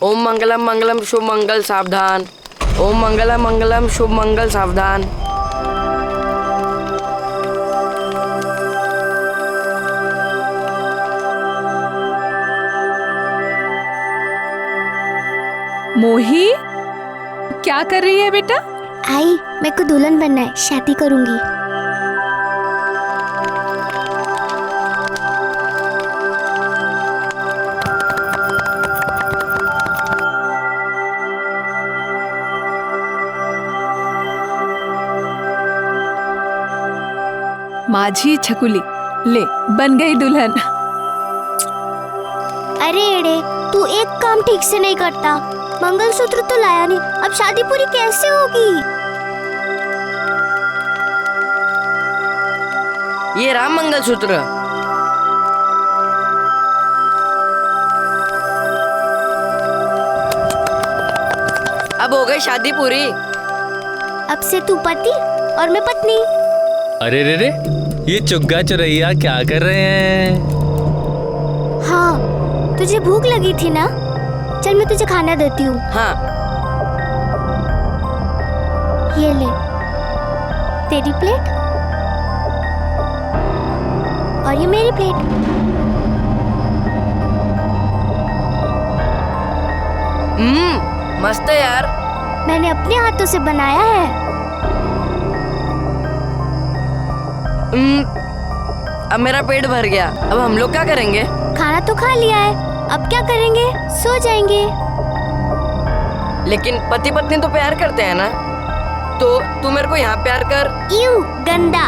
ओम मंगलम मंगलम शुभ मंगल सावधान। ओम मंगलम मंगलम शुभ मंगल सावधान। मोही, क्या कर रही है बेटा? आई, मेरे को दुल्हन बनना है, शादी करूंगी। माझी छकुली, ले बन गई दुल्हन। अरे एड़े, तू एक काम ठीक से नहीं करता। मंगलसूत्र तो लाया नहीं, अब शादी पूरी कैसे होगी? ये राम मंगलसूत्र। अब हो गई शादी पूरी। अब से तू पति और मैं पत्नी। अरे रे रे, ये चुग्गा चुरैया क्या कर रहे हैं? हाँ, तुझे भूख लगी थी ना? चल मैं तुझे खाना देती हूँ। हाँ। ये ले, तेरी प्लेट और ये मेरी प्लेट। मस्त है यार। मैंने अपने हाथों से बनाया है। अब मेरा पेट भर गया। अब हम लोग क्या करेंगे? खाना तो खा लिया है, अब क्या करेंगे? सो जाएंगे। लेकिन पति पत्नी तो प्यार करते हैं ना, तो तू मेरे को यहाँ प्यार कर। यूं गंदा।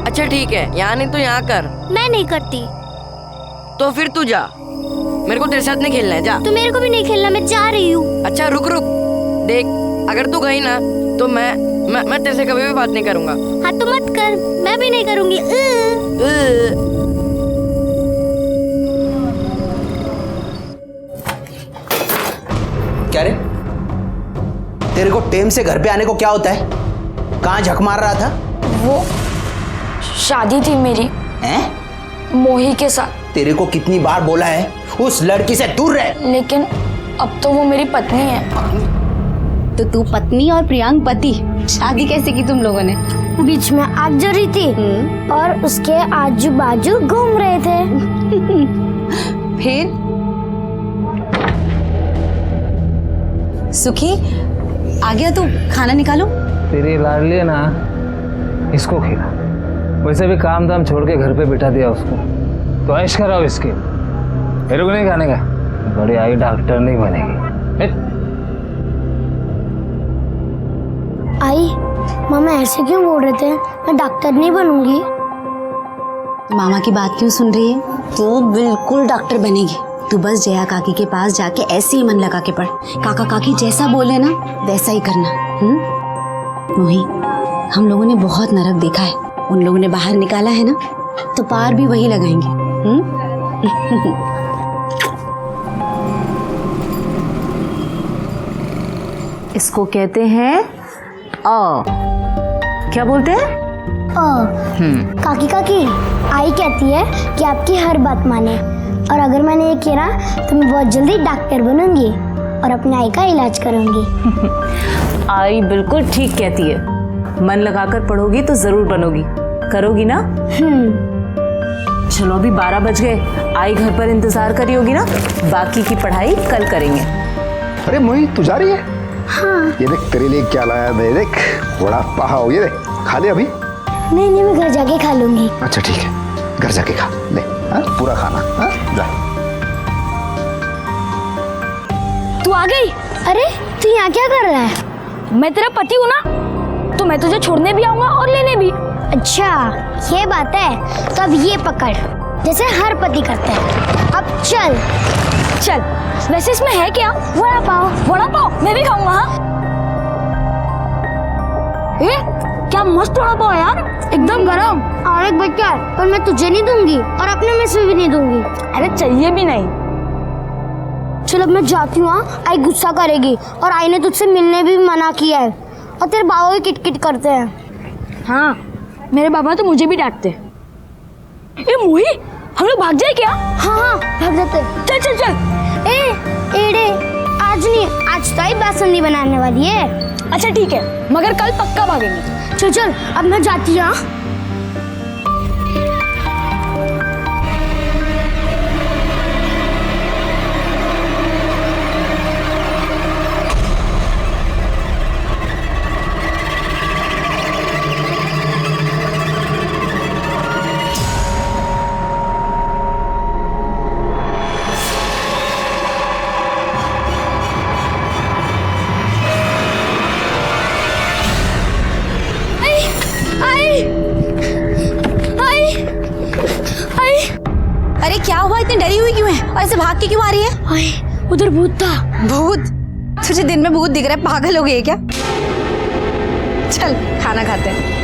अच्छा ठीक है, यहाँ नहीं तो यहाँ कर। मैं नहीं करती। तो फिर तू जा, मेरे को तेरे साथ नहीं खेलना है, जा। तो मेरे को भी नहीं खेलना, मैं जा रही हूँ। अच्छा रुक रुक, देख अगर तू गई ना तो मैं तेरे से कभी भी बात नहीं करूँगा। हाँ तो मत कर, मैं भी नहीं करूँगी। क्या रे, तेरे को टेम से घर पे आने को क्या होता है? कहाँ झक मार रहा था? वो शादी थी मेरी हैं? मोही के साथ। तेरे को कितनी बार बोला है उस लड़की से दूर रह। लेकिन अब तो वो मेरी पत्नी है। तो तू पत्नी और प्रियांक पति, शादी कैसे की तुम लोगों ने? बीच में आग जल रही थी और उसके आजू बाजू घूम रहे थे। फिर सुखी आ गया, तू खाना निकालो। तेरी लाडली है ना, इसको खिला। वैसे भी काम धाम छोड़ के घर पे बिठा दिया उसको, तो ऐश कराओ इसके। मेरे को नहीं खाने का, बड़ी आई डॉक्टर नहीं बनेगी। आई, मामा ऐसे क्यों बोल रहे थे? मैं डॉक्टर नहीं बनूंगी। मामा की बात क्यों सुन रही है? तू बिल्कुल डॉक्टर बनेगी। तू बस जया काकी के पास जाके ऐसे ही मन लगा के पढ़। काका काकी जैसा बोले ना वैसा ही करना। मोही, हम लोगों ने बहुत नरक देखा है। उन लोगों ने बाहर निकाला है ना, तो पार भी वही लगाएंगे। इसको कहते हैं क्या बोलते हैं? काकी काकी, आई कहती है कि आपकी हर बात माने, और अगर मैंने ये किया तो मैं बहुत जल्दी डॉक्टर बनूंगी और अपने आई का इलाज करूंगी। आई बिल्कुल ठीक कहती है। मन लगाकर पढ़ोगी तो जरूर बनोगी, करोगी ना? चलो अभी 12 बज गए, आई घर पर इंतजार करी होगी ना, बाकी की पढ़ाई कल करेंगे। अरे मोही, तू जा रही है? हाँ। ये देख तेरे लिए क्या लाया मैं, देख बड़ा पाव। ये देख, खा ले अभी। नहीं, मैं घर जाके खा लूंगी। अच्छा ठीक है, घर जाके खा ले। हाँ, पूरा खाना। हाँ, जा। तू आ गई? अरे तू यहाँ क्या कर रहा है? मैं तेरा पति हूँ ना, तो मैं तुझे छोड़ने भी आऊंगा और लेने भी। अच्छा ये बात है, तो अब ये पकड़, जैसे हर पति करता है। अब चल। वैसे इसमें है क्या? वड़ा पाव मैं भी खाऊंगा। हाँ, क्या मस्त वड़ा पाव यार, एकदम गरम। और एक बच्चा है, पर मैं तुझे नहीं दूंगी और अपने में से भी नहीं दूंगी। अरे चाहिए भी नहीं। चलो मैं जाती हूँ। आई गुस्सा करेगी, और आई ने तुझसे मिलने भी मना किया है, और तेरे बाबा भी किटकिट करते हैं। हाँ, मेरे बाबा तो मुझे भी डांटते। ए मोही, हम लोग भाग जाए क्या? हाँ भाग जाते। चल। एड़े, आज आज नहीं, आज ताई बासुंदी बनाने वाली है। अच्छा ठीक है, मगर कल पक्का भागेंगे। चल चल, अब मैं जाती हूँ। अरे क्या हुआ, इतनी डरी हुई क्यों है और ऐसे भाग के क्यों आ रही है? आए, उधर भूत था। भूत? तुझे दिन में भूत दिख रहा है, पागल हो गई है क्या? चल खाना खाते हैं।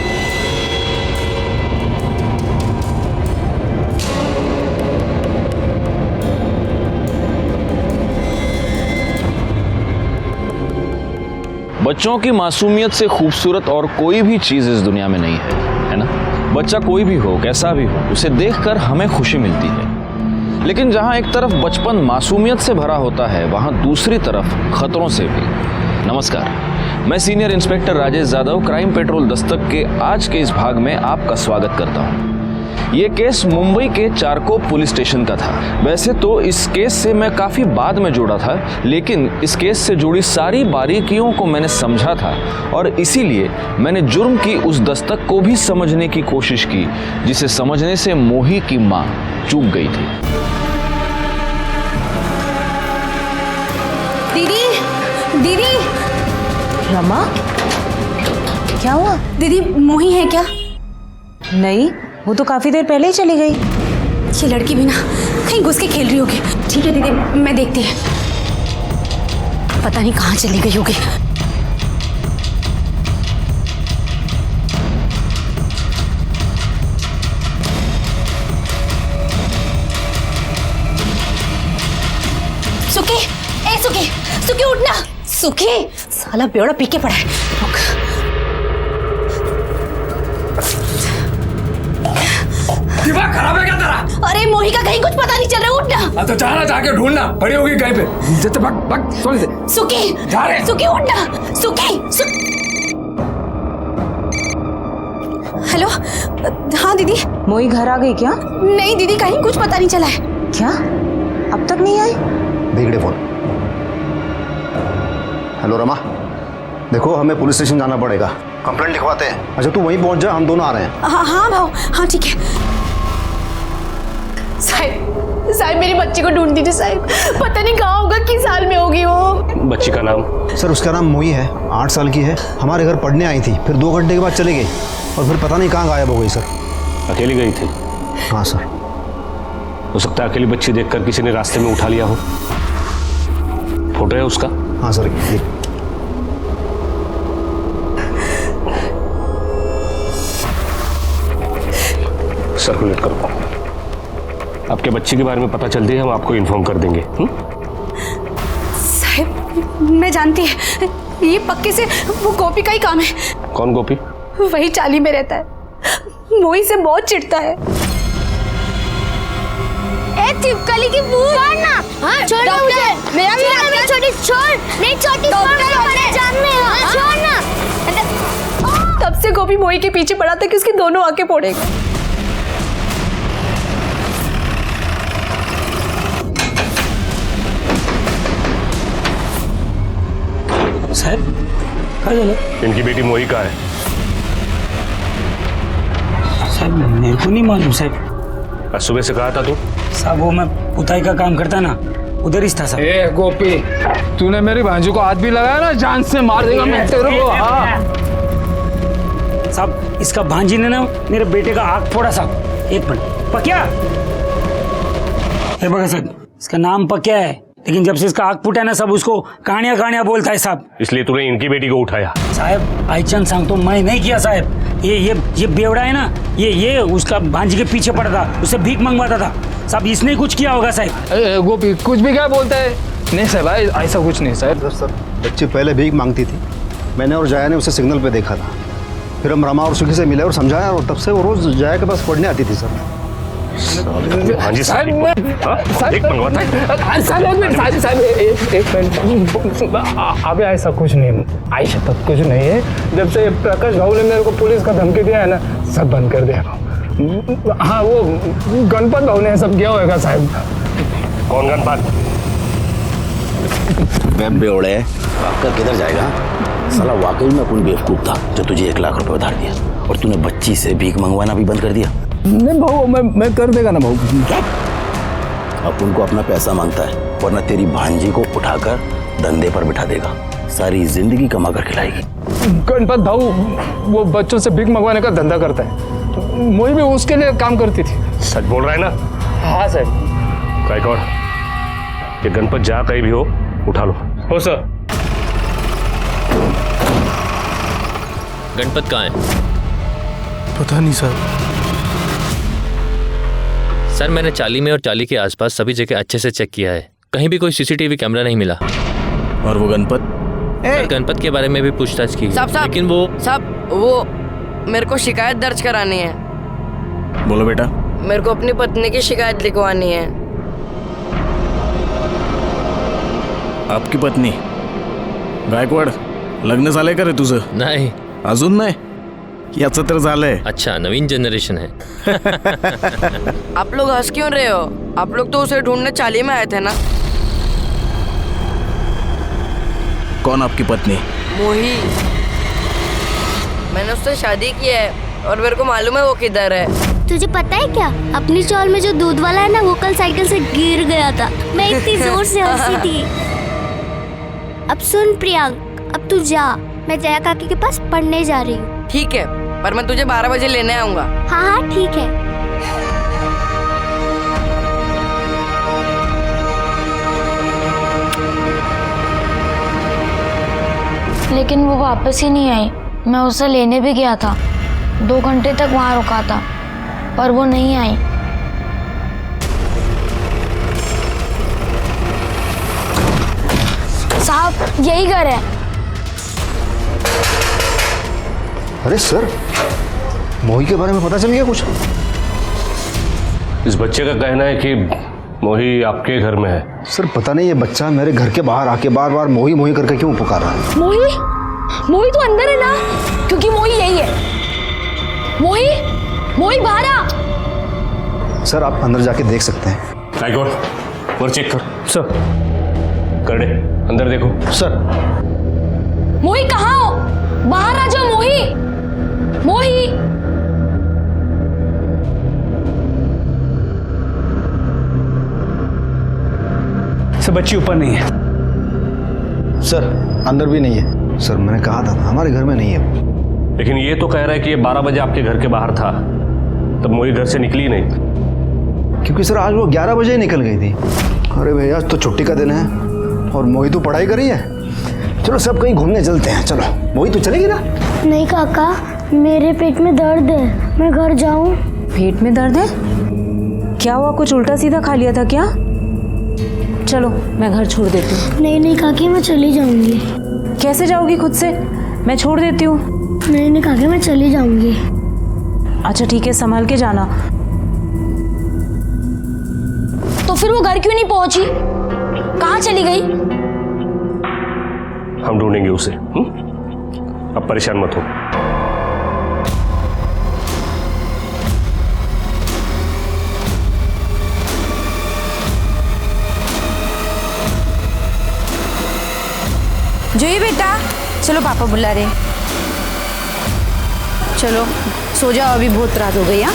बच्चों की मासूमियत से खूबसूरत और कोई भी चीज इस दुनिया में नहीं है ना? बच्चा कोई भी हो, कैसा भी हो, उसे देखकर हमें खुशी मिलती है। लेकिन जहां एक तरफ बचपन मासूमियत से भरा होता है, वहां दूसरी तरफ खतरों से भी। नमस्कार, मैं senior inspector Rajesh Yadav crime petrol Dastak के आज के इस भाग में आपका स्वागत करता हूं। ये केस मुंबई के चारकोप पुलिस स्टेशन का था। वैसे तो इस केस से मैं काफी बाद में जुड़ा था, लेकिन इस केस से जुड़ी सारी बारीकियों को मैंने समझा था और इसीलिए मैंने जुर्म की उस दस्तक को भी समझने की कोशिश की जिसे समझने से मोही की मां चूक गई थी। दीदी, दीदी। रमा, क्या हुआ? दीदी मोही है क्या? नहीं, वो तो काफी देर पहले ही चली गई। ये लड़की भी ना कहीं घुस के खेल रही होगी। ठीक है दीदी, मैं देखती है। पता नहीं कहाँ चली गई होगी। सुखी, ए सुखी, सुखी उठना। सुखी, साला बेवड़ा पी के पड़ा है। दिमाग खराब है क्या तेरा? अरे मोही का कहीं कुछ पता नहीं चल रहा, उठना। तो जाना, जाके ढूंढना, पड़ी होगी कहीं पे। जैसे भग सोने से। सुखी, जा रहे। सुखी उठना, सुखी। हेलो, हाँ दीदी। मोही घर आ गई क्या? नहीं दीदी, कहीं कुछ पता नहीं चला है। क्या अब तक नहीं आई? बिगड़े फोन। हेलो रमा, देखो हमें पुलिस स्टेशन जाना पड़ेगा, कंप्लेंट लिखवाते हैं। अच्छा तू वहीं पहुंच जा, हम दोनों आ रहे हैं। हाँ हाँ भाव, हाँ ठीक है। साहिब, साहिब मेरी बच्ची को ढूंढ दीजिए साहिब। पता नहीं कहाँ होगा, किस साल में होगी वो। बच्ची का नाम? सर उसका नाम मोही है, 8 साल की है। हमारे घर पढ़ने आई थी, फिर 2 घंटे के बाद चली गई और फिर पता नहीं कहाँ गायब हो गई सर। अकेली गई थी? हाँ सर। हो सकता है अकेली बच्ची देखकर किसी ने रास्ते में उठा लिया हो। फोटो है उसका? हाँ सर। सर्कुलेट करो। आपके बच्ची के बारे में पता चलती है, हम आपको इन्फॉर्म कर देंगे। साहिब मैं जानती है, ये पक्के से वो गोपी का ही काम है। कौन गोपी? वही चाली में रहता है, मोही से बहुत चिढ़ता है। ए चिपकली की भूत, छोड़ ना। हाँ, छोड़ ना मुझे। मेरा भी हाथ में छोटी, छोड़। नहीं छोटी, छोड़ ना। तब से गोपी मोही के पीछे पड़ा था कि उसकी दोनों आंखें फोड़ेगा। साहब कहाँ चले? इनकी बेटी मोही कहाँ है? साहब मेरे को नहीं मालूम साहब। आज सुबह से कहा था तू? साहब वो मैं पुताई का काम करता ना, उधर ही था साहब। ए गोपी, तूने मेरी भांजी को हाथ भी लगाया ना, जान से मार देगा मैं तेरे को। हाँ साहब, इसका भांजी ने ना मेरे बेटे का आँख फोड़ा साहब। एक मिनट। पक्या, ये बघा साहब, इसका नाम पक्या है, लेकिन जब से इसका आँख फूटा ना सब उसको कहानियां कहानियां बोलता है साहब। इसलिए तूने इनकी बेटी को उठाया? साहब आईचंद सांग तो मैं नहीं किया साहब। ये बेवड़ा है ना, ये उसका भांजी के पीछे पड़ा था, उससे भीख मंगवाता था साहब। इसने कुछ किया होगा साहब। गोपी कुछ भी क्या बोलता है? नहीं साहब, ऐसा कुछ नहीं साहब। सर बच्ची पहले भीख मांगती थी, मैंने और जाया ने उसे सिग्नल पे देखा था। फिर हम रमा और सुखी से मिले और समझाया, और तब से वो रोज जाया के पास पढ़ने आती थी सर। हाँ जी साहब, एक मंगवाता है। अभी ऐसा कुछ नहीं, ऐसा तक कुछ नहीं है। जब से प्रकाश भाऊ ने मेरे को पुलिस का धमकी दिया है ना, सब बंद कर दिया। हाँ, वो गणपत भाऊ ने सब किया होगा साहब। कौन गणपत? बेवड़े, आपका किधर जाएगा? साला वाकई में अपन बेवकूफ था जो तुझे 1 लाख रुपए उधार दिया और तूने बच्ची से भीख मंगवाना भी बंद कर दिया। नहीं भाऊ, मैं कर देगा ना भाऊ। अपन को अपना पैसा मांगता है, वरना तेरी भांजी को उठाकर धंधे पर बिठा देगा, सारी जिंदगी कमा कर खिलाएगी। गणपत भाऊ वो बच्चों से भीख मंगवाने का धंधा करता है, मोही भी उसके लिए काम करती थी। सच बोल रहा है ना? हाँ सर। गायकवाड़, ये गणपत जहाँ कहीं भी हो, उठा लो। हो सर। गणपत कहाँ है? पता नहीं सर। सर मैंने चाली में और चाली के आसपास सभी जगह अच्छे से चेक किया है, कहीं भी कोई सीसीटीवी कैमरा नहीं मिला। और वो गणपत? गणपत के बारे में भी पूछताछ की, लेकिन वो मेरे को शिकायत दर्ज करानी है। बोलो बेटा। मेरे को अपनी पत्नी की शिकायत लिखवानी है। आपकी पत्नी? गायकवाड, लग्न झालंय का रे तुझं? नाही. अजून नाही? याचं तर झालंय. अच्छा, नवीन जनरेशन है. आप लोग हंस क्यों रहे हो? आप लोग तो उसे ढूंढने चाली में आए थे ना? कौन आपकी पत्नी? मोही। मैंने उससे शादी की है और मेरे को मालूम है वो किधर है। तुझे पता है क्या, अपनी चौल में जो दूध वाला है ना, वो कल साइकिल से गिर गया था। मैं इतनी जोर से हंसी थी। अब सुन प्रियांक, अब तू जा, मैं जया काकी के पास पढ़ने जा रही हूँ। ठीक है, पर मैं तुझे 12 बजे लेने आऊंगा। हाँ हाँ ठीक है। लेकिन वो वापस ही नहीं आई। मैं उसे लेने भी गया था, 2 घंटे तक वहाँ रुका था, पर वो नहीं आई। साहब, यही घर है। अरे सर, मोही के बारे में पता चल गया कुछ? इस बच्चे का कहना है कि मोही आपके घर में है। सर पता नहीं, ये बच्चा मेरे घर के बाहर आके बार बार मोही मोही करके क्यों पुकार रहा है? मोही? मोही तो अंदर है ना, क्योंकि मोही यही है। मोही, मोही बाहर आ। सर आप अंदर जाके देख सकते हैं। गायकवाड, और चेक कर। सर। कर दे, अंदर देखो। सर। मोही कहाँ हो? बाहर आ जाओ मोही। मोही। सर बच्ची ऊपर नहीं है। सर अंदर भी नहीं है। सर मैंने कहा था हमारे घर में नहीं है। लेकिन ये तो कह रहा है कि ये 12 बजे आपके घर के बाहर था, तब मोही घर से निकली नहीं। क्योंकि सर आज वो 11 बजे ही निकल गई थी। अरे भैया आज तो छुट्टी का दिन है और मोही तो पढ़ाई कर रही है। चलो सब कहीं घूमने चलते हैं। चलो मोही तो चलेगी ना? नहीं काका, मेरे पेट में दर्द है, मैं घर जाऊं। पेट में दर्द है? क्या हुआ, कुछ उल्टा सीधा खा लिया था क्या? चलो मैं घर छोड़ देती हूँ। नहीं नहीं काकी, मैं चली जाऊंगी। कैसे जाओगी खुद से? मैं छोड़ देती हूँ। नहीं नहीं काकी, मैं चली जाऊंगी। अच्छा ठीक है, संभाल के जाना। तो फिर वो घर क्यों नहीं पहुंची? कहाँ चली गई? हम ढूंढेंगे उसे। अब परेशान मत हो। जोई बेटा, चलो पापा बुला रहे। चलो सो जाओ, अभी बहुत रात हो गई। हाँ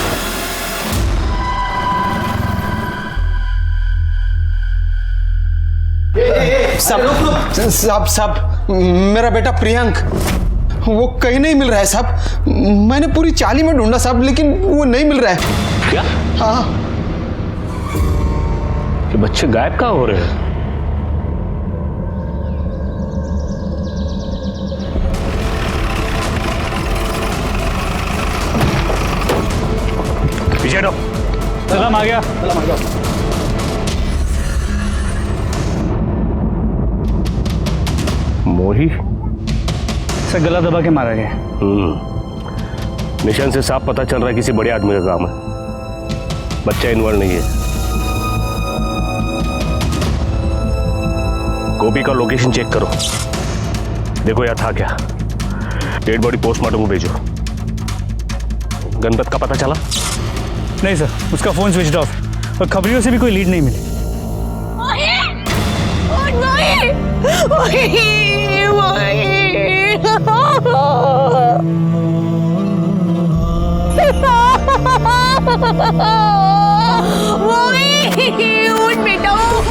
साहब, मेरा बेटा प्रियंक वो कहीं नहीं मिल रहा है साहब। मैंने पूरी चाली में ढूंढा साहब, लेकिन वो नहीं मिल रहा है। क्या? हाँ। ये बच्चे गायब कहाँ हो रहे हैं? पीछे हटो। सलाम आ गया। मोही से गला दबा के मारा गया। निशान से साफ पता चल रहा है किसी बड़े आदमी का काम है। बच्चा इन्वॉल्व नहीं है। गोपी का लोकेशन चेक करो, देखो यहाँ था क्या। डेड बॉडी पोस्टमार्टम को भेजो। गणपत का पता चला? नहीं सर, उसका फोन स्विच ऑफ और खबरियों से भी कोई लीड नहीं मिली।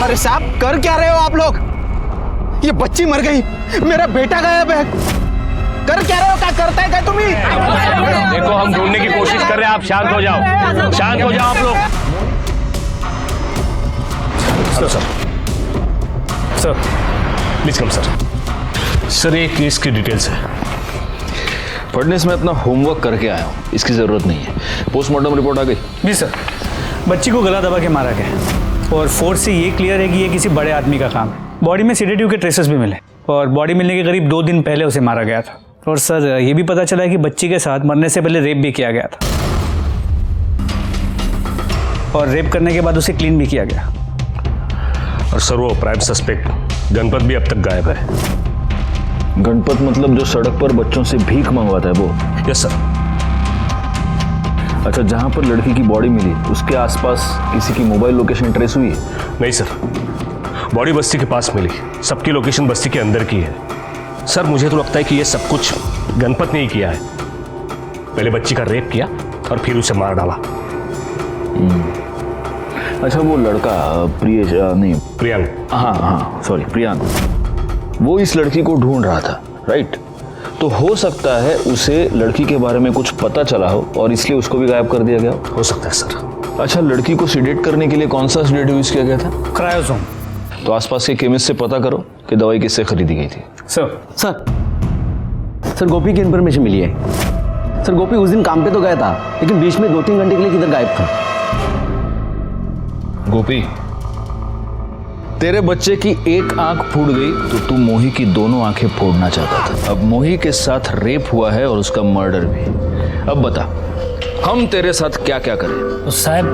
अरे साहब, कर क्या रहे हो आप लोग? ये बच्ची मर गई, मेरा बेटा गायब है। कर क्या रहे हो? क्या करता है क्या तुम्हें? देखो हम ढूंढने की कोशिश कर रहे हैं, आप शांत हो जाओ, शांत हो जाओ आप लोग। सर प्लीज कम सर, ये केस की डिटेल्स है। फडनेस में अपना होमवर्क करके आया हूँ, इसकी जरूरत नहीं है। पोस्टमार्टम रिपोर्ट आ गई? जी सर, बच्ची को गला दबा के मारा गया और फोर्स से ये क्लियर है कि ये किसी बड़े आदमी का काम है। बॉडी में सेडेटिव के ट्रेसेस भी मिले और बॉडी मिलने के करीब 2 दिन पहले उसे मारा गया था। और सर ये भी पता चला है कि बच्ची के साथ मरने से पहले रेप भी किया गया था और रेप करने के बाद उसे क्लीन भी किया गया। और सर वो प्राइम सस्पेक्ट गणपत भी अब तक गायब है। गणपत मतलब जो सड़क पर बच्चों से भीख मंगवाता है वो? Yes sir. अच्छा, जहां पर लड़की की बॉडी मिली उसके आसपास किसी की मोबाइल लोकेशन ट्रेस हुई है? नहीं सर, बॉडी बस्ती के पास मिली, सबकी लोकेशन बस्ती के अंदर की है। सर मुझे तो लगता है कि ये सब कुछ गणपत ने ही किया है। पहले बच्ची का रेप किया और फिर उसे मार डाला। अच्छा, वो लड़का प्रियांक, हाँ सॉरी, प्रियांक, वो इस लड़की को ढूंढ रहा था, राइट? तो हो सकता है उसे लड़की के बारे में कुछ पता चला हो और इसलिए उसको भी गायब कर दिया गया हो सकता है सर। अच्छा, लड़की को सीडेट करने के लिए कौन सा सीडेटिव यूज किया गया था? क्रायोसोम। तो आसपास के केमिस्ट से पता करो कि दवाई किससे खरीदी गई थी। सर गोपी की इन्फॉर्मेशन मिली है। सर गोपी उस दिन काम पे तो गया था, लेकिन बीच में 2-3 घंटे के लिए किधर गायब था। गोपी, तेरे बच्चे की एक आंख फूट गई तो तू मोही की दोनों आंखें फोड़ना चाहता था। अब मोही के साथ रेप हुआ है और उसका मर्डर भी। अब बता, हम तेरे साथ क्या क्या करें? साहब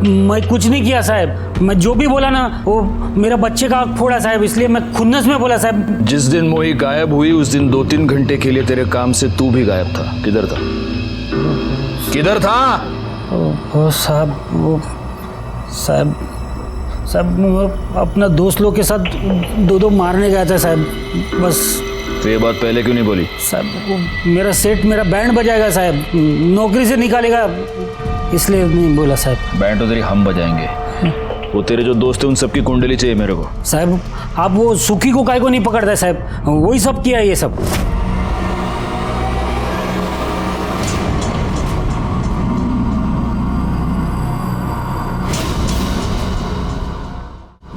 मैं कुछ नहीं किया साहब। मैं जो भी बोला ना वो मेरा बच्चे का आंख फोड़ा साहब, इसलिए मैं खुन्नस में बोला साहब। जिस दिन मोही गायब हुई उस दिन 2-3 घंटे के लिए तेरे काम से तू भी गायब था। किधर था? किधर था? ओ साहब, वो साहब अपना दोस्त लोग के साथ 2-2 मारने गया था साहब। बस तो ये बात पहले क्यों नहीं बोली? साहब मेरा सेठ मेरा बैंड बजाएगा साहब, नौकरी से निकालेगा, इसलिए नहीं बोला साहब। बैंड तो तेरी हम बजाएंगे। वो तेरे जो दोस्त है उन सबकी कुंडली चाहिए मेरे को। साहब आप वो सुखी को काहे को नहीं पकड़ता साहब, वही सब किया ये सब।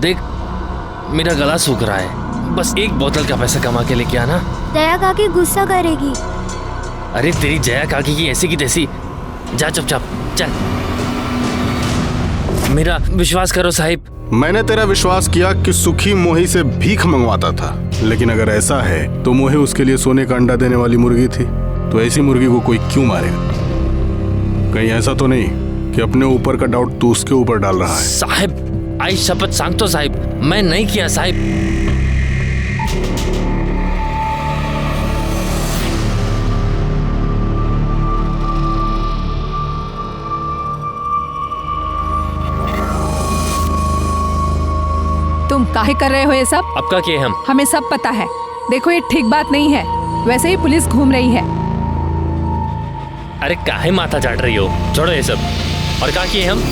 देख, मेरा गला सूख रहा है, बस एक बोतल का पैसा कमा के लेके आना। जया काकी गुस्सा करेगी। अरे तेरी जया काकी की ऐसी की तैसी, जा चुपचाप चल। मेरा विश्वास करो साहिब। मैंने तेरा विश्वास किया कि सुखी मोही से भीख मंगवाता था, लेकिन अगर ऐसा है तो मोही उसके लिए सोने का अंडा देने वाली मुर्गी थी। तो ऐसी मुर्गी को कोई क्यों मारेगा? कहीं ऐसा तो नहीं कि अपने ऊपर का डाउट तू उसके ऊपर डाल रहा है? साहिब आई शपथ सांगतो साहिब, मैं नहीं किया साहिब। तुम काहे कर रहे हो ये सब? अब का किए हम? हमें सब पता है। देखो ये ठीक बात नहीं है, वैसे ही पुलिस घूम रही है। अरे काहे माथा चाट रही हो, छोड़ो ये सब। और क्या किए हम?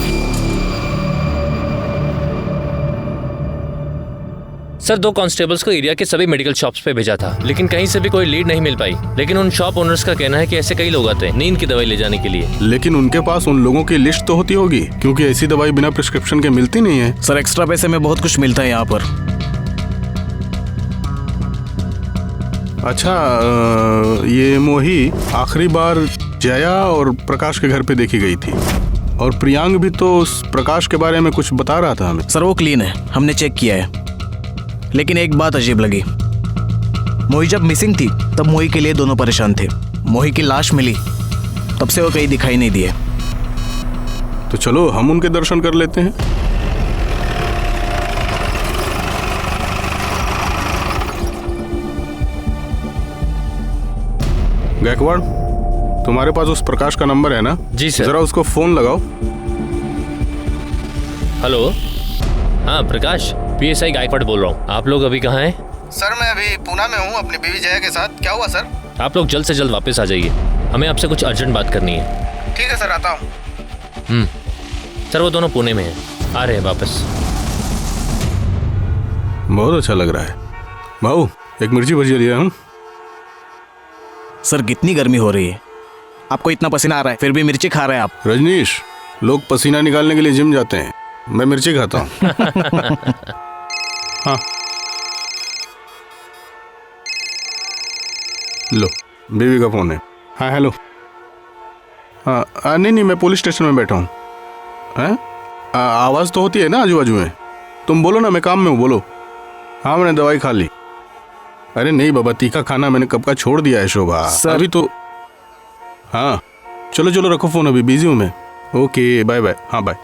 सर 2 कांस्टेबल्स को एरिया के सभी मेडिकल शॉप्स पे भेजा था, लेकिन कहीं से भी कोई लीड नहीं मिल पाई। लेकिन उन शॉप ओनर्स का कहना है कि ऐसे कई लोग आते हैं नींद की दवाई ले जाने के लिए। लेकिन उनके पास उन लोगों की लिस्ट तो होती होगी, क्योंकि ऐसी दवाई बिना प्रिस्क्रिप्शन के मिलती नहीं है। सर एक्स्ट्रा पैसे में बहुत कुछ मिलता है यहाँ पर। अच्छा, ये मोही आखिरी बार जया और प्रकाश के घर पे देखी गई थी, और प्रियांक भी तो उस प्रकाश के बारे में कुछ बता रहा था हमें। सर वो क्लीन है, हमने चेक किया है, लेकिन एक बात अजीब लगी। मोही जब मिसिंग थी तब मोही के लिए दोनों परेशान थे। मोही की लाश मिली तब से वो कहीं दिखाई नहीं दिए। तो चलो हम उनके दर्शन कर लेते हैं। गायकवाड़, तुम्हारे पास उस प्रकाश का नंबर है ना? जी सर। जरा उसको फोन लगाओ। हेलो, हाँ प्रकाश, PSI गायकवाड़ बोल रहा हूँ। आप लोग अभी कहाँ हैं? सर मैं अभी पूना में हूँ अपनी बीवी जया के साथ। क्या हुआ सर? आप लोग जल्द से जल्द वापस आ जाइए, हमें आपसे कुछ अर्जेंट बात करनी है। ठीक है सर, आता हूँ। सर वो दोनों पुणे में हैं, आ रहे हैं वापस। बहुत अच्छा लग रहा है। भाऊ, एक मिर्ची भजिया लिया हूँ। सर कितनी गर्मी हो रही है, आपको इतना पसीना आ रहा है फिर भी मिर्ची खा रहे हैं आप। रजनीश, लोग पसीना निकालने के लिए जिम जाते हैं, मैं मिर्ची खाता हूँ। हाँ लो, बीवी का फोन है। हाँ हेलो। हाँ नहीं, मैं पुलिस स्टेशन में बैठा हूँ। हैं? आवाज़ तो होती है ना आजू बाजू में। तुम बोलो ना, मैं काम में हूँ, बोलो। हाँ मैंने दवाई खा ली। अरे नहीं बाबा, तीखा खाना मैंने कब का छोड़ दिया है शोभा। अभी तो हाँ चलो चलो रखो फोन, अभी बिजी हूँ मैं। Okay bye bye. हाँ बाय।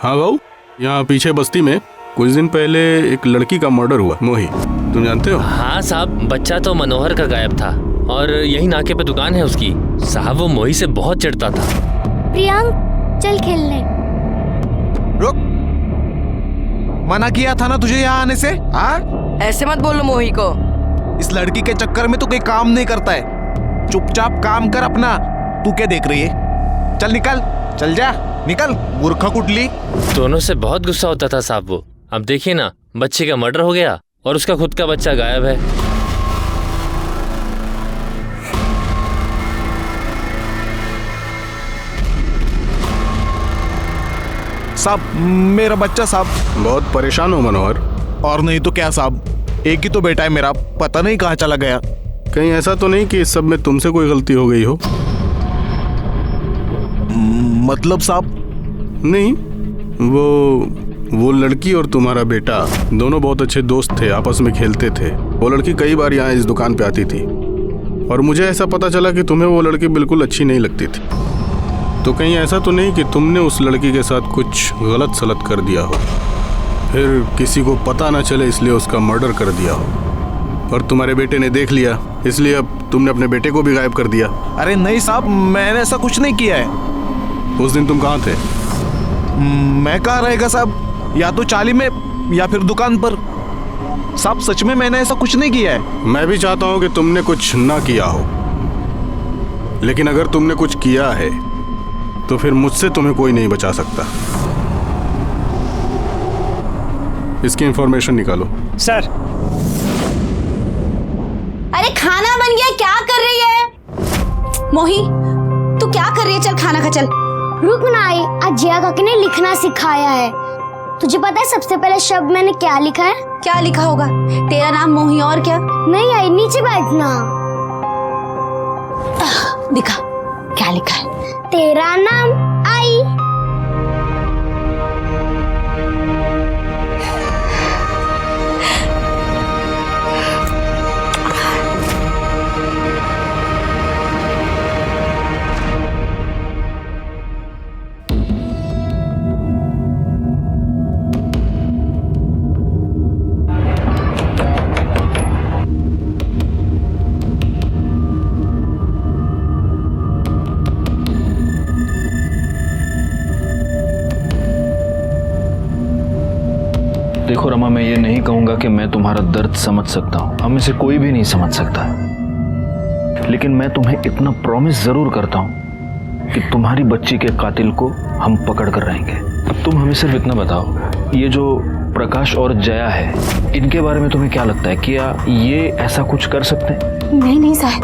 हाँ भाऊ, यहाँ पीछे बस्ती में कुछ दिन पहले एक लड़की का मर्डर हुआ, मोही, तुम जानते हो? हाँ साहब, बच्चा तो मनोहर का गायब था और यही नाके पे दुकान है उसकी। साहब वो मोही से बहुत चिढ़ता था। प्रियांक चल खेलने। रुक, मना किया था ना तुझे यहाँ आने से? हाँ ऐसे मत बोलो मोही को। इस लड़की के चक्कर में तो कोई काम नहीं करता है। चुपचाप काम कर अपना। तू क्या देख रही है? चल निकल, चल जा, निकल मूर्खा कुटली। दोनों से बहुत गुस्सा होता था साहब वो। अब देखिए ना, बच्चे का मर्डर हो गया और उसका खुद का बच्चा गायब है। साहब मेरा बच्चा साहब। बहुत परेशान हो मनोहर? और नहीं तो क्या साहब, एक ही तो बेटा है मेरा, पता नहीं कहाँ चला गया। कहीं ऐसा तो नहीं कि इस सब में तुमसे कोई गलती हो गई हो? मतलब साहब? नहीं, वो लड़की और तुम्हारा बेटा दोनों बहुत अच्छे दोस्त थे, आपस में खेलते थे। वो लड़की कई बार यहाँ इस दुकान पे आती थी और मुझे ऐसा पता चला कि तुम्हें वो लड़की बिल्कुल अच्छी नहीं लगती थी। तो कहीं ऐसा तो नहीं कि तुमने उस लड़की के साथ कुछ गलत सलत कर दिया हो, फिर किसी को पता ना चले इसलिए उसका मर्डर कर दिया हो और तुम्हारे बेटे ने देख लिया इसलिए अब तुमने अपने बेटे को भी गायब कर दिया? अरे नहीं साहब, मैंने ऐसा कुछ नहीं किया है। उस दिन तुम कहाँ थे? मैं कहाँ रहेगा साहब, या तो चाली में या फिर दुकान पर। साहब सच में मैंने ऐसा कुछ नहीं किया है। मैं भी चाहता हूँ कि तुमने कुछ ना किया हो, लेकिन अगर तुमने कुछ किया है तो फिर मुझसे तुम्हें कोई नहीं बचा सकता। इसकी इंफॉर्मेशन निकालो। सर। अरे खाना बन गया, क्या कर रही है? मोही तू क्या कर रही है? चल खाना खा, चल। रुक ना आई, आज जया काकी ने लिखना सिखाया है। तुझे पता है सबसे पहले शब्द मैंने क्या लिखा है? क्या लिखा होगा? तेरा नाम मोही और क्या? नहीं आई, नीचे बैठना। दिखा क्या लिखा है? तेरा नाम आई। देखो रमा, मैं ये नहीं कहूंगा कि मैं तुम्हारा दर्द समझ सकता हूँ, हम में से कोई भी नहीं समझ सकता, लेकिन मैं तुम्हें इतना प्रॉमिस जरूर करता हूँ कि तुम्हारी बच्ची के कातिल को हम पकड़ कर रहेंगे। अब तुम हमें सिर्फ इतना बताओ, ये जो प्रकाश और जया है, इनके बारे में तुम्हें क्या लगता है? क्या ये ऐसा कुछ कर सकते हैं? नहीं साहब,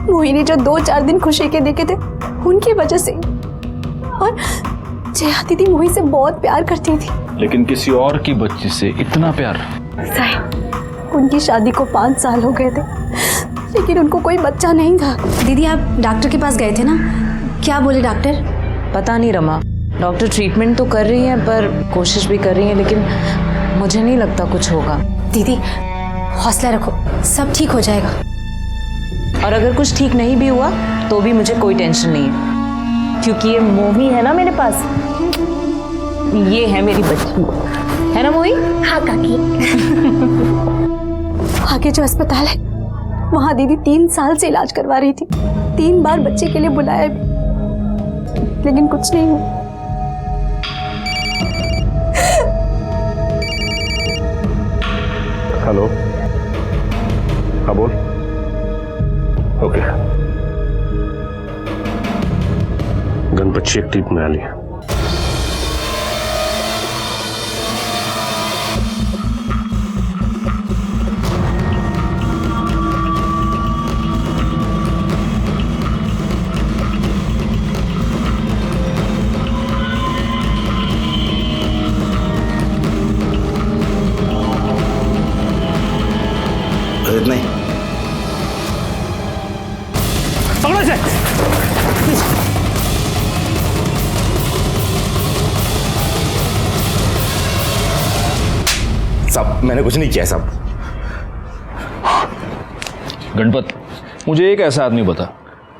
मोही ने जो 2-4 दिन खुशी के देखे थे उनकी वजह से, और जया दीदी मोही से बहुत प्यार करती थी। लेकिन किसी और की बच्ची से इतना प्यार? साहब उनकी शादी को 5 साल हो गए थे, लेकिन उनको कोई बच्चा नहीं था। दीदी आप डॉक्टर के पास गए थे ना, क्या बोले डॉक्टर? पता नहीं रमा, डॉक्टर ट्रीटमेंट तो कर रही है पर कोशिश भी कर रही है, लेकिन मुझे नहीं लगता कुछ होगा। दीदी हौसला रखो, सब ठीक हो जाएगा। और अगर कुछ ठीक नहीं भी हुआ तो भी मुझे कोई टेंशन नहीं है, क्योंकि ये मोही है ना मेरे पास, ये है मेरी बच्ची, है ना मोही? हाँ काकी। आगे जो अस्पताल है वहां दीदी 3 साल से इलाज करवा रही थी, 3 बार बच्चे के लिए बुलाया भी, लेकिन कुछ नहीं हुआ। हेलो, हाँ बोल। ओके, गणपत एक ट्रिप में आली। नहीं पकड़ो से। साहब मैंने कुछ नहीं किया साहब। गणपत, मुझे एक ऐसा आदमी बता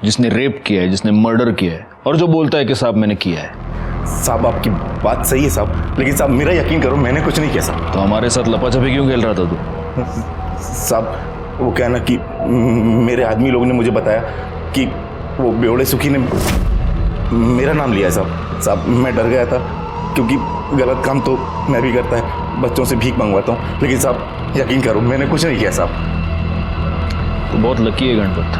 जिसने रेप किया है, जिसने मर्डर किया है और जो बोलता है कि साहब मैंने किया है। साहब आपकी बात सही है साहब, लेकिन साहब मेरा यकीन करो मैंने कुछ नहीं किया साहब। तो हमारे साथ लपाछपी क्यों खेल रहा था तू? साहब वो क्या ना कि मेरे आदमी लोगों ने मुझे बताया कि वो बेवड़े सुखी ने मेरा नाम लिया है साहब। साहब मैं डर गया था, क्योंकि गलत काम तो मैं भी करता है, बच्चों से भीख मंगवाता हूँ, लेकिन साहब यकीन करो मैंने कुछ नहीं किया साहब। तो बहुत लकी है गणपत,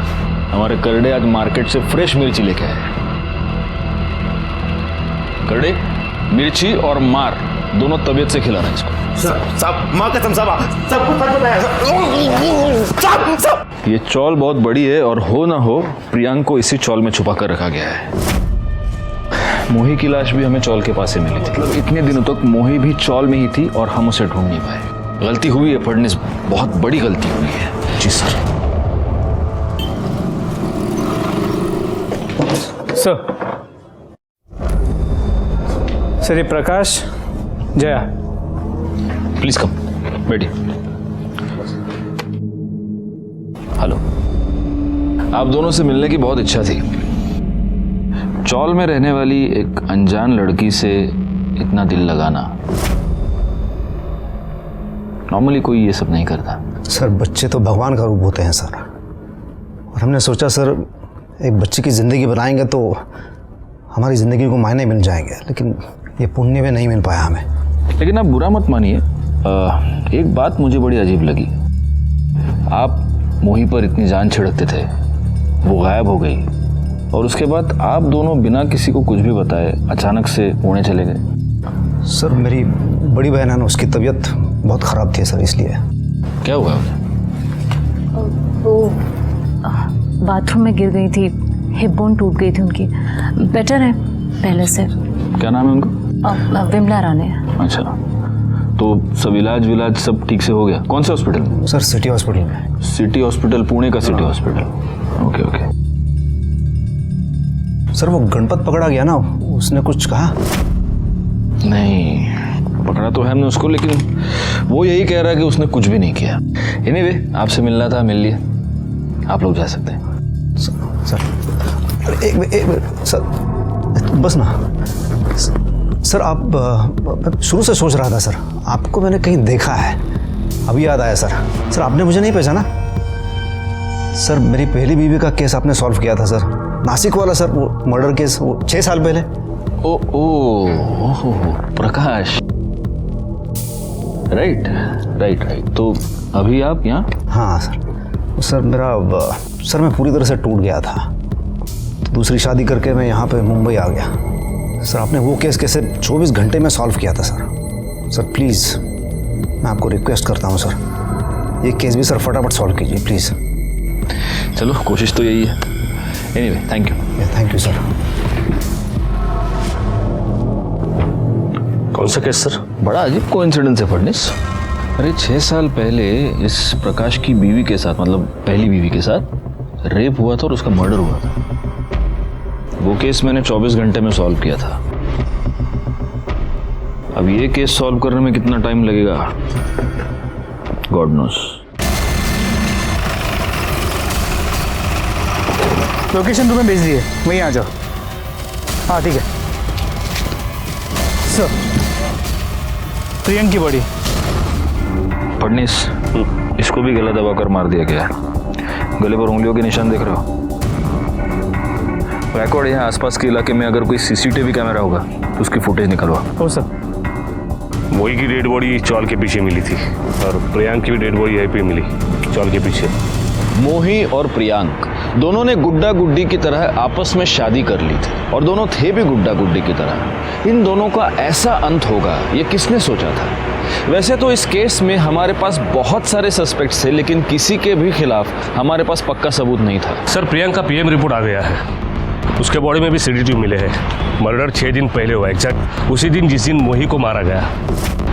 हमारे करड़े आज मार्केट से फ्रेश मिर्ची लेके आए। करड़े, मिर्ची और मार दोनों तबीयत से खिलाना इसको। साहब माँ कसम साहब सबको सच बताया साहब। ये चौल बहुत बड़ी है और हो ना हो प्रियांक को इसी चौल में छुपा कर रखा गया है। मोही की लाश भी हमें चौल के पास से मिली थी। मतलब इतने दिनों तक मोही भी चौल में ही थी और हम उसे ढूंढ नहीं पाए। गलती हुई है फडनिस, बहुत बड़ी गलती हुई है। जी सर। सर ये प्रकाश, जया, प्लीज कम, बैठिए। हेलो, आप दोनों से मिलने की बहुत इच्छा थी। चौल में रहने वाली एक अनजान लड़की से इतना दिल लगाना नॉर्मली कोई ये सब नहीं करता। सर बच्चे तो भगवान का रूप होते हैं सर, और हमने सोचा सर एक बच्चे की ज़िंदगी बनाएंगे तो हमारी ज़िंदगी को मायने मिल जाएंगे, लेकिन ये पुण्य में नहीं मिल पाया हमें। लेकिन आप बुरा मत मानिए, एक बात मुझे बड़ी अजीब लगी। आप मोही पर इतनी जान छिड़कते थे, वो गायब हो गई और उसके बाद आप दोनों बिना किसी को कुछ भी बताए अचानक से पुणे चले गए। सर मेरी बड़ी बहन है ना, उसकी तबीयत बहुत ख़राब थी सर, इसलिए। क्या हुआ? वो बाथरूम में गिर गई थी, हिप बोन टूट गई थी उनकी, बेटर है पहले से। क्या नाम है उनका? विमला रानी। अच्छा, तो सब इलाज विलाज सब ठीक से हो गया? कौन से हॉस्पिटल में? सर सिटी हॉस्पिटल में। सिटी हॉस्पिटल, पुणे का city hospital. Okay okay. Sir वो गणपत पकड़ा गया ना, उसने कुछ कहा? नहीं, पकड़ा तो है हमने उसको, लेकिन वो यही कह रहा है कि उसने कुछ भी नहीं किया। एनीवे, आपसे मिलना था, मिल लिए, आप लोग जा सकते हैं। सर एक सर बस ना सर, आप शुरू से सोच रहा था सर, आपको मैंने कहीं देखा है, अभी याद आया सर। सर आपने मुझे नहीं पहचाना? सर मेरी पहली बीवी का केस आपने सॉल्व किया था सर, नासिक वाला सर, वो मर्डर केस, वो 6 साल पहले। ओ प्रकाश, राइट राइट राइट। तो अभी आप यहाँ? हाँ सर सर मैं पूरी तरह से टूट गया था, तो दूसरी शादी करके मैं यहाँ पे मुंबई आ गया। सर आपने वो केस कैसे 24 घंटे में सॉल्व किया था सर। सर प्लीज़ मैं आपको रिक्वेस्ट करता हूँ सर, ये केस भी सर फटाफट सॉल्व कीजिए प्लीज़। चलो कोशिश तो यही है। Anyway thank you. Thank you sir. कौन सा केस सर? बड़ा अजीब कोइंसिडेंस है फडनिस। अरे 6 साल पहले इस प्रकाश की बीवी के साथ, मतलब पहली बीवी के साथ रेप हुआ था और उसका मर्डर हुआ था। वो केस मैंने 24 घंटे में सॉल्व किया था। अब ये केस सॉल्व करने में कितना टाइम लगेगा गॉड नोस। लोकेशन तुम्हें भेज दी है, वहीं आ जाओ। हाँ ठीक है सर। प्रियंक की बॉडी। फडनीस, इसको भी गला दबाकर मार दिया गया है। गले पर उंगलियों के निशान देख रहे हो। गायकवाड़, यहाँ आसपास के इलाके में अगर कोई सीसीटीवी कैमरा होगा तो उसकी फुटेज निकलवा। हो सर। मोही की डेड बॉडी चौल के पीछे मिली थी और प्रियांक की भी डेड बॉडी यहीं पे मिली, चौल के पीछे। मोही और प्रियांक दोनों ने गुड्डा गुड्डी की तरह आपस में शादी कर ली थी और दोनों थे भी गुड्डा गुड्डी की तरह। इन दोनों का ऐसा अंत होगा ये किसने सोचा था? वैसे तो इस केस में हमारे पास बहुत सारे सस्पेक्ट्स थे, लेकिन किसी के भी खिलाफ हमारे पास पक्का सबूत नहीं था। सर, प्रियांक का पीएम रिपोर्ट आ गया है। उसके बॉडी में भी सीसीटीवी मिले हैं। मर्डर 6 दिन पहले हुआ, एग्जैक्ट उसी दिन जिस दिन मोही को मारा गया।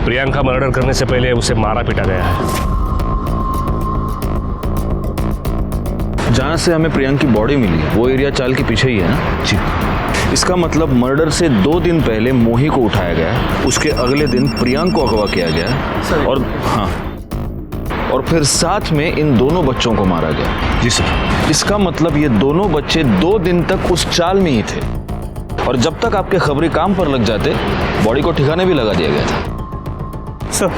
प्रियांक का मर्डर करने से पहले उसे मारा पीटा गया है। जहाँ से हमें प्रियांक की बॉडी मिली वो एरिया चाल के पीछे ही है ना? जी। इसका मतलब मर्डर से 2 दिन पहले मोही को उठाया गया, उसके अगले दिन प्रियांक को अगवा किया गया और हाँ, और फिर साथ में इन दोनों बच्चों को मारा गया। जी सर। इसका मतलब ये दोनों बच्चे 2 दिन तक उस चाल में ही थे और जब तक आपके खबरी काम पर लग जाते बॉडी को ठिकाने भी लगा दिया गया था। सर,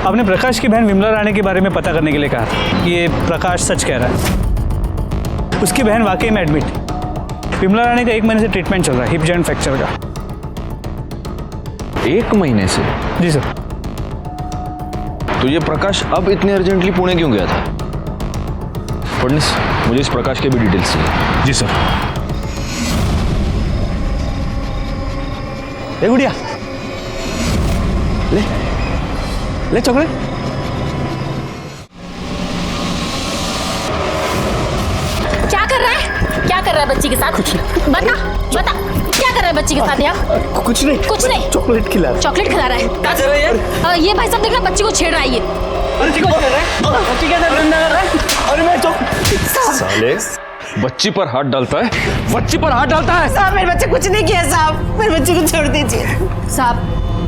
आपने प्रकाश की बहन विमला रानी के बारे में पता करने के लिए कहा था। ये प्रकाश सच कह रहा है, उसकी बहन वाकई में एडमिट है। विमला रानी का 1 महीने से ट्रीटमेंट चल रहा है, हिप जॉइंट फ्रैक्चर का। 1 महीने से? जी सर। तो ये प्रकाश अब इतने अर्जेंटली पुणे क्यों गया था? फडनीस, मुझे इस प्रकाश के भी डिटेल्स चाहिए। जी सर। ए गुड़िया, ले चॉकलेट। क्या कर रहा है? क्या कर रहा है बच्ची के साथ? बता बता, क्या कर रहा है बच्ची के साथ यार? कुछ नहीं, कुछ नहीं। चॉकलेट खिला रहा। चॉकलेट खिला रहा है? क्या कर रहा है यार? ये भाई साहब देख रहा, बच्ची को छेड़ रहा है ये। बच्ची को छेड़ रहा है? बच्ची के साथ धंधा कर रहा है? अरे मैं साले, बच्ची पर हाथ डालता है, बच्ची पर हाथ डालता है। साहब, मेरे बच्चे कुछ नहीं किया साहब, मेरे बच्चे को छोड़ दीजिए साहब।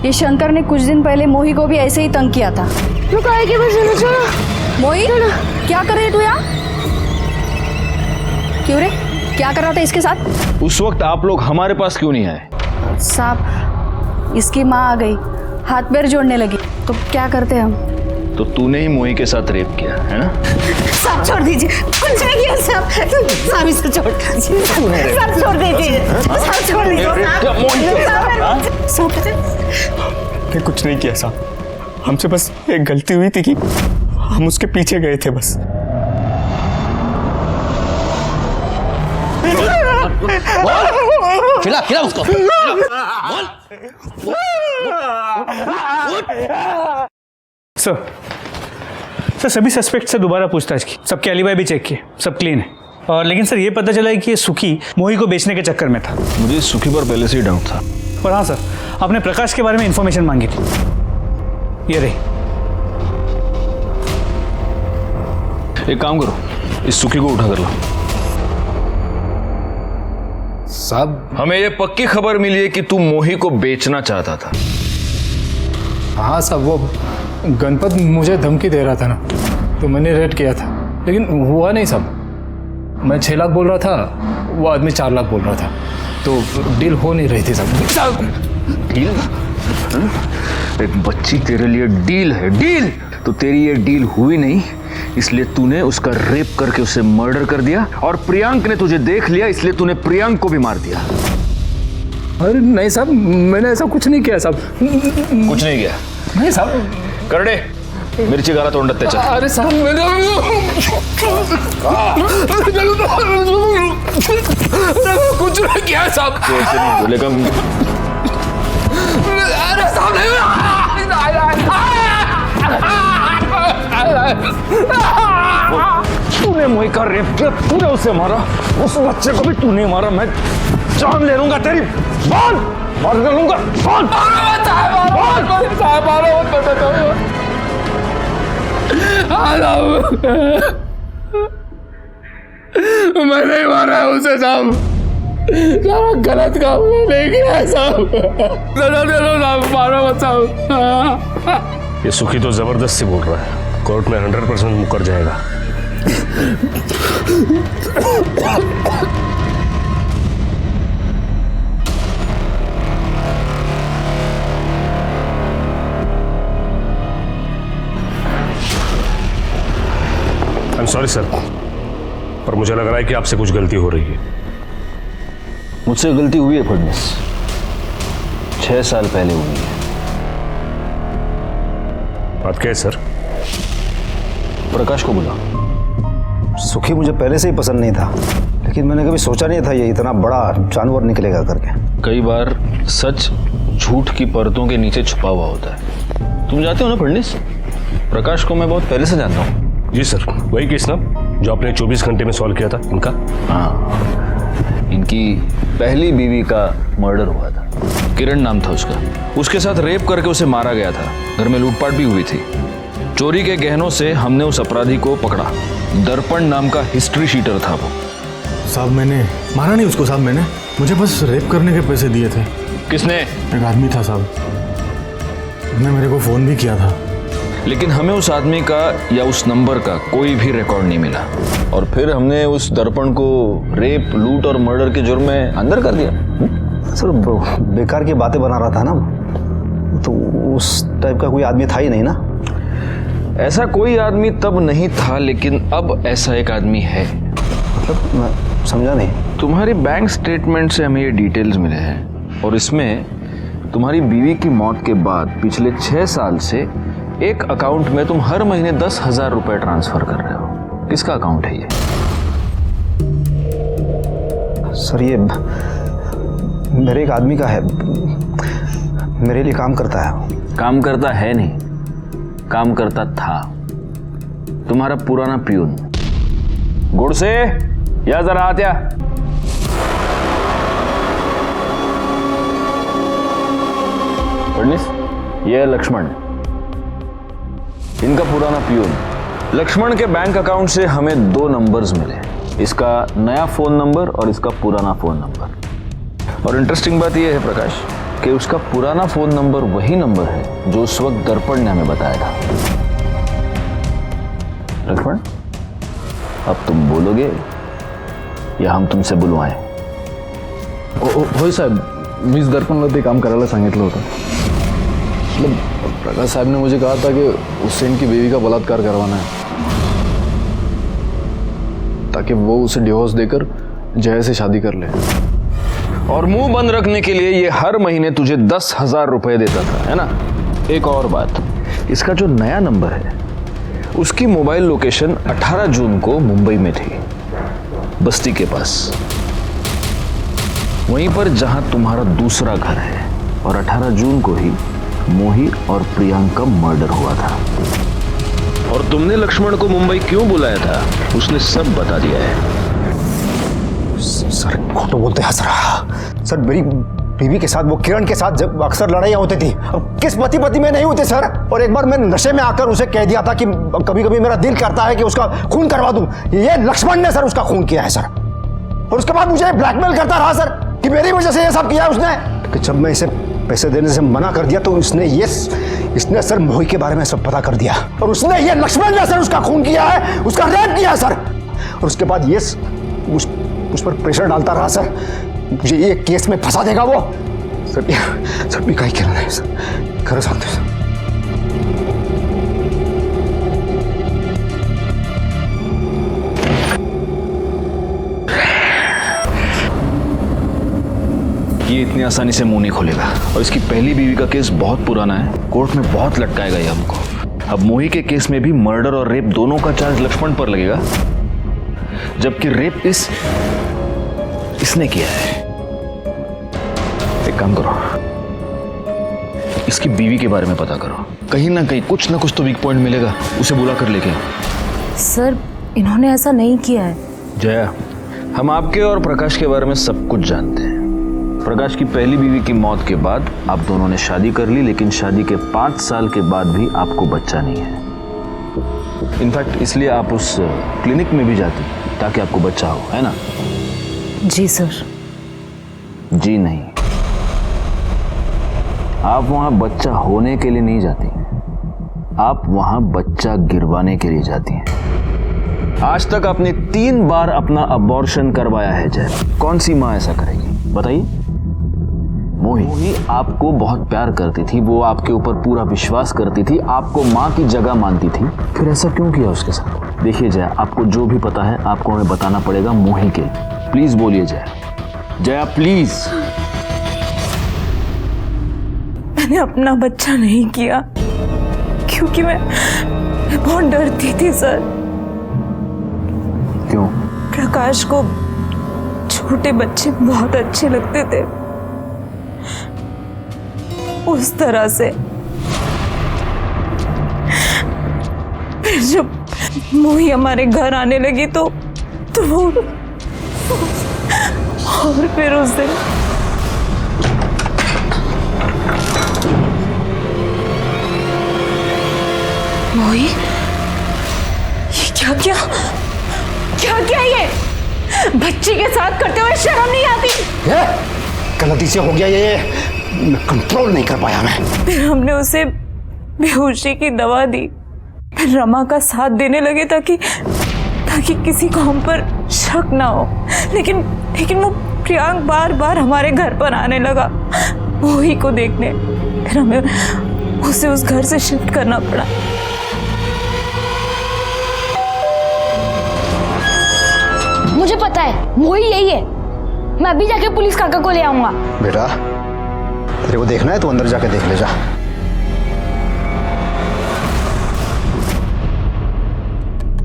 ये शंकर ने कुछ दिन पहले मोही को भी ऐसे ही तंग किया था। मोही, क्या कर रही है तू यहाँ? क्यों रे, क्या कर रहा था इसके साथ? उस वक्त आप लोग हमारे पास क्यों नहीं आए? साहब, इसकी माँ आ गई, हाथ पैर जोड़ने लगी, तो क्या करते हम? तो तूने ही मोही के साथ रेप किया है ना? साहब छोड़ दीजिए, कुछ नहीं किया साहब। साहब इसको छोड़ दीजिए, साहब छोड़ दीजिए, साहब छोड़ हमने कुछ नहीं किया साहब, हमसे बस एक गलती हुई थी कि हम उसके पीछे गए थे बस। खिला उसको। सर, सभी सस्पेक्ट से दोबारा पूछताछ की, सबके एलिबाई भी चेक किए, सब क्लीन है। और लेकिन सर, ये पता चला है कि ये सुखी मोही को बेचने के चक्कर में था। मुझे सुखी पर पहले से ही डाउट था। और हाँ सर, आपने प्रकाश के बारे में इंफॉर्मेशन मांगी थी, ये रही। एक काम करो, इस सुखी को उठा कर लो। साहब, हमें ये पक्की खबर मिली है कि तू मोही को बेचना चाहता था। हाँ साहब, वो गणपत मुझे धमकी दे रहा था ना, तो मैंने रेड किया था, लेकिन हुआ नहीं साहब। मैं 6 लाख बोल रहा था, वो आदमी 4 लाख बोल रहा था, तो डील हो नहीं रही थी साहब। डील? एक बच्ची तेरे लिए डील है, डील? तो तेरी ये डील हुई नहीं, इसलिए तूने उसका रेप करके उसे मर्डर कर दिया, और प्रियांक ने तुझे देख लिया, इसलिए तूने प्रियांक को भी मार दिया। अरे नहीं साहब, मैंने ऐसा कुछ नहीं किया साहब। कुछ नहीं किया? नहीं साहब। करडे, मिर्ची गाला तोंडात त्याच्या। अरे साहब, मैंने कुछ नहीं किया साहब। तो ऐसे नहीं बोलेगा। अरे साहब, तूने मोही का रेप किया, तूने उसे मारा, उस बच्चे को भी तूने मारा। मैं जान ले लूंगा तेरी, बोल, मार लूंगा, बोल। मैं नहीं मारा है उसे साहब, सारा गलत काम नहीं किया है साहब। मारो मत साहब। ये सुखी तो जबरदस्ती बोल रहा है, कोर्ट में 100% मुकर जाएगा। सॉरी सर, पर मुझे लग रहा है कि आपसे कुछ गलती हो रही है। मुझसे गलती हुई है फडणीस, 6 साल पहले हुई है। बात क्या है सर? प्रकाश को बुला। सुखी मुझे पहले से ही पसंद नहीं था, लेकिन मैंने कभी सोचा नहीं था ये इतना बड़ा जानवर निकलेगा करके। कई बार सच झूठ की परतों के नीचे छुपा हुआ होता है। तुम जानते हो ना फडणीस, प्रकाश को मैं बहुत पहले से जानता हूँ। जी सर, वही केस ना जो आपने 24 घंटे में सॉल्व किया था इनका? हाँ, इनकी पहली बीवी का मर्डर हुआ था, किरण नाम था उसका। उसके साथ रेप करके उसे मारा गया था। घर में लूटपाट भी हुई थी। चोरी के गहनों से हमने उस अपराधी को पकड़ा। दर्पण नाम का हिस्ट्री शीटर था वो। साहब मैंने मारा नहीं उसको साहब, मैंने मुझे बस रेप करने के पैसे दिए थे। किसने? एक आदमी था साहब, उसने मेरे को फोन भी किया था। लेकिन हमें उस आदमी का या उस नंबर का कोई भी रिकॉर्ड नहीं मिला, और फिर हमने उस दर्पण को रेप, लूट और मर्डर के जुर्म में अंदर कर दिया। सर बेकार की बातें बना रहा था ना, तो उस टाइप का कोई आदमी था ही नहीं ना। ऐसा कोई आदमी तब नहीं था, लेकिन अब ऐसा एक आदमी है। मतलब मैं समझा नहीं। तुम्हारी बैंक स्टेटमेंट से हमें ये डिटेल्स मिले हैं, और इसमें तुम्हारी बीवी की मौत के बाद पिछले 6 साल से एक अकाउंट में तुम हर महीने 10,000 रुपए ट्रांसफर कर रहे हो। किसका अकाउंट है ये? सर ये मेरे एक आदमी का है, मेरे लिए काम करता है। काम करता है नहीं, काम करता था। तुम्हारा पुराना पियून। गुड़ से या जरा आत्या। फडणीस, ये है लक्ष्मण, इनका पुराना पियून। लक्ष्मण के बैंक अकाउंट से हमें 2 नंबर्स मिले, इसका नया फोन नंबर और इसका पुराना फोन नंबर। और इंटरेस्टिंग बात यह है प्रकाश कि उसका पुराना फोन नंबर वही नंबर है जो उस वक्त दर्पण ने हमें बताया था। लक्ष्मण, अब तुम बोलोगे या हम तुमसे बुलवाएं? होय साहेब, मीच दर्पणला ते काम करायला सांगितलं होतं। मतलब प्रकाश साहब ने मुझे कहा था कि उससे इनकी बीवी का बलात्कार करवाना है, ताकि वो उसे डिवोर्स देकर जया से शादी कर ले। और मुंह बंद रखने के लिए ये हर महीने तुझे 10,000 रुपए देता था, है ना? एक और बात, इसका जो नया नंबर है उसकी मोबाइल लोकेशन 18 जून को मुंबई में थी, बस्ती के पास, वहीं पर जहां तुम्हारा दूसरा घर है। और 18 जून को ही मोही और प्रियंका मर्डर हुआ था। और तुमने लक्ष्मण को मुंबई क्यों बुलाया था उसने सब बता दिया है। सर खोटो बोलते हंस रहा। सर मेरी बीवी के साथ, वो किरण के साथ जब अक्सर लड़ाइयाँ होती थी, अब किस पति पति में नहीं होते सर। और एक बार मैं नशे में आकर उसे कह दिया था कि कभी कभी मेरा दिल करता है कि उसका खून करवा दूं। ये लक्ष्मण ने सर उसका खून किया है सर। और उसके बाद मुझे ब्लैकमेल करता रहा सर कि मेरी वजह से ये सब किया उसने। कि जब मैं इसे पैसे देने से मना कर दिया तो इसने सर मोही के बारे में सब पता कर दिया। और उसने, ये लक्ष्मण ने सर उसका खून किया है, उसका रेप किया सर। और उसके बाद ये उस पर प्रेशर डालता रहा सर, मुझे ये केस में फंसा देगा वो। सर भी कहीं कहना है सर, खरं सांगते सर। ये इतनी आसानी से मुंह नहीं खोलेगा, और इसकी पहली बीवी का केस बहुत पुराना है, कोर्ट में बहुत लटकाएगा ये हमको। अब मोही के केस में भी मर्डर और रेप दोनों का चार्ज लक्ष्मण पर लगेगा, जबकि रेप इसने किया है। एक काम करो, इसकी बीवी के बारे में पता करो, कहीं ना कहीं कुछ ना कुछ तो वीक पॉइंट मिलेगा, उसे बुला कर लेके। सर इन्होंने ऐसा नहीं किया है। जया, हम आपके और प्रकाश के बारे में सब कुछ जानते हैं। प्रकाश की पहली बीवी की मौत के बाद आप दोनों ने शादी कर ली, लेकिन शादी के 5 साल के बाद भी आपको बच्चा नहीं है। इनफैक्ट इसलिए आप उस क्लिनिक में भी जाती ताकि आपको बच्चा हो, है ना? जी सर। जी नहीं, आप वहां बच्चा होने के लिए नहीं जाती, आप वहां बच्चा गिरवाने के लिए जाती हैं। आज तक आपने 3 बार अपना अबॉर्शन करवाया है जय। कौन सी माँ ऐसा करेगी बताइए? मोही आपको बहुत प्यार करती थी, वो आपके ऊपर पूरा विश्वास करती थी, आपको माँ की जगह मानती थी, फिर ऐसा क्यों किया उसके साथ? देखिए जया, आपको जो भी पता है आपको हमें बताना पड़ेगा मोही के। प्लीज बोलिए जया, जया प्लीज। मैंने अपना बच्चा नहीं किया क्योंकि मैं बहुत डरती थी सर। क्यों? प्रकाश को छोटे बच्चे बहुत अच्छे लगते थे, उस तरह से। फिर जब मोही हमारे घर आने लगी तो वो और फिर उस दिन मोही, ये क्या किया? क्या किया ये? बच्ची के साथ करते हुए शर्म नहीं आती? गलती से हो गया ये, मैं कंट्रोल नहीं कर पाया मैं। फिर हमने उसे बेहोशी की दवा दी, फिर रमा का साथ देने लगे ताकि किसी को हम पर शक ना हो। लेकिन वो प्रियांक बार बार हमारे घर पर आने लगा मोही को देखने। फिर हमें उसे उस घर से शिफ्ट करना पड़ा। मुझे पता है मोही यही है। मैं अभी जाके पुलिस काका को ले आऊंगा। बेटा तेरे को देखना है तो अंदर जाके देख ले जा।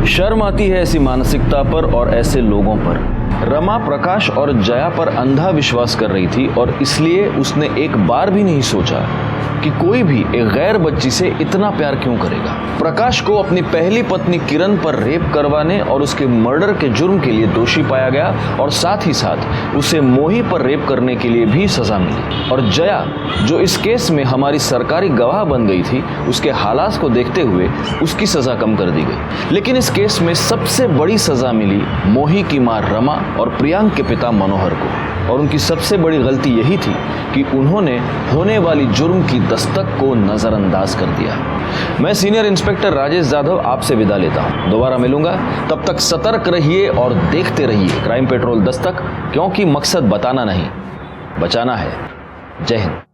शर्म आती है ऐसी मानसिकता पर और ऐसे लोगों पर। रमा प्रकाश और जया पर अंधा विश्वास कर रही थी और इसलिए उसने एक बार भी नहीं सोचा कि कोई भी एक गैर बच्ची से इतना प्यार क्यों करेगा। प्रकाश को अपनी पहली पत्नी किरण पर रेप करवाने और उसके मर्डर के जुर्म के लिए दोषी पाया गया और साथ ही साथ उसे मोही पर रेप करने के लिए भी सजा मिली। और जया जो इस केस में हमारी सरकारी गवाह बन गई थी, उसके हालात को देखते हुए उसकी सजा कम कर दी गई। लेकिन इस केस में सबसे बड़ी सजा मिली मोही की मां रमा और प्रियांक के पिता मनोहर को। और उनकी सबसे बड़ी गलती यही थी कि उन्होंने होने वाली जुर्म की दस्तक को नजरअंदाज कर दिया। मैं सीनियर इंस्पेक्टर राजेश जाधव आपसे विदा लेता हूं। दोबारा मिलूंगा, तब तक सतर्क रहिए और देखते रहिए क्राइम पेट्रोल दस्तक, क्योंकि मकसद बताना नहीं, बचाना है। जय हिंद।